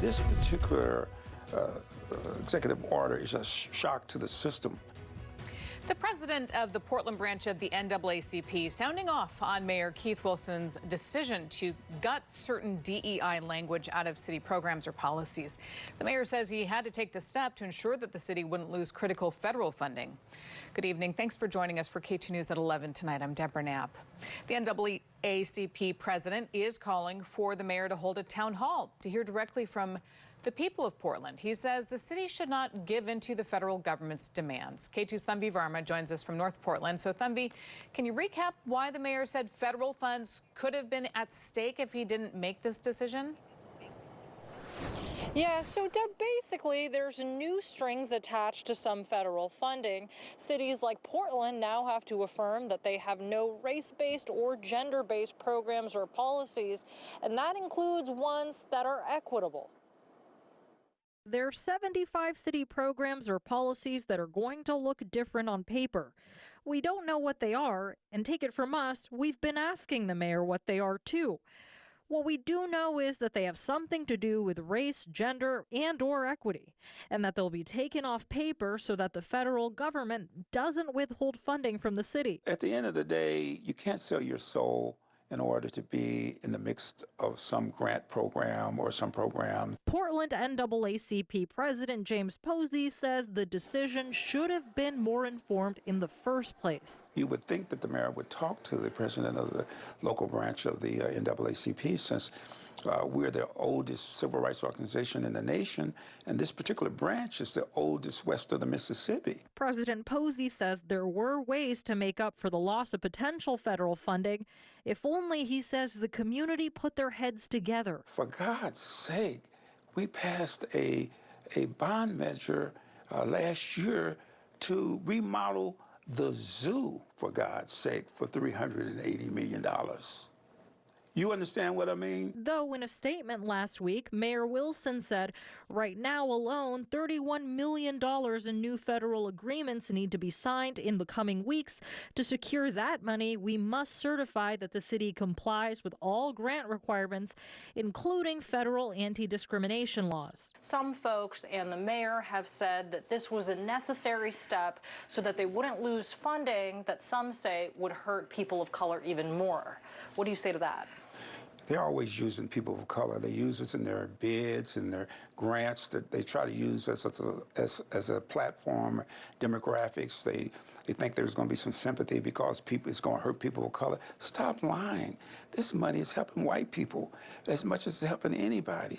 This particular executive order is a shock to the system. The president of the Portland branch of the NAACP sounding off on Mayor Keith Wilson's decision to gut certain DEI language out of city programs or policies. The mayor says he had to take the step to ensure that the city wouldn't lose critical federal funding. Good evening. Thanks for joining us for K2 News at 11 tonight. I'm Deborah Knapp. The NAACP president is calling for the mayor to hold a town hall to hear directly from the people of Portland. He says the city should not give in to the federal government's demands. K2's Thanvi Verma joins us from North Portland. So Thanvi, can you recap why the mayor said federal funds could have been at stake if he didn't make this decision? Yeah, so Deb, basically there's new strings attached to some federal funding. Cities like Portland now have to affirm that they have no race-based or gender-based programs or policies, and that includes ones that are equitable. There are 75 city programs or policies that are going to look different on paper. We don't know what they are, and take it from us, we've been asking the mayor what they are too. What we do know is that they have something to do with race, gender, and/or equity, and that they'll be taken off paper so that the federal government doesn't withhold funding from the city. At the end of the day, you can't sell your soul in order to be in the midst of some grant program or some program. Portland NAACP President James Posey says the decision should have been more informed in the first place. You would think that the mayor would talk to the president of the local branch of the NAACP, since we're the oldest civil rights organization in the nation, and this particular branch is the oldest west of the Mississippi. President Posey says there were ways to make up for the loss of potential federal funding, if only, he says, the community put their heads together. For God's sake, we passed a bond measure last year to remodel the zoo, for God's sake, for $380 million. You understand what I mean? Though in a statement last week, Mayor Wilson said right now alone, $31 million in new federal agreements need to be signed in the coming weeks. To secure that money, we must certify that the city complies with all grant requirements, including federal anti-discrimination laws. Some folks and the mayor have said that this was a necessary step so that they wouldn't lose funding that some say would hurt people of color even more. What do you say to that? They're always using people of color. They use us in their bids and their grants, that they try to use us as a platform, demographics. They think there's going to be some sympathy because it's going to hurt people of color. Stop lying. This money is helping white people as much as it's helping anybody.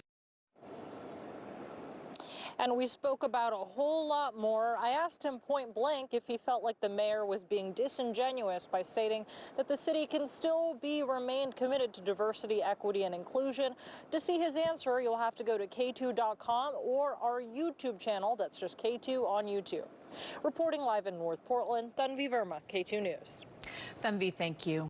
And we spoke about a whole lot more. I asked him point blank if he felt like the mayor was being disingenuous by stating that the city can still remain committed to diversity, equity, and inclusion. To see his answer, you'll have to go to K2.com or our YouTube channel. That's just K2 on YouTube. Reporting live in North Portland, Thanvi Verma, K2 News. Thanvi, thank you.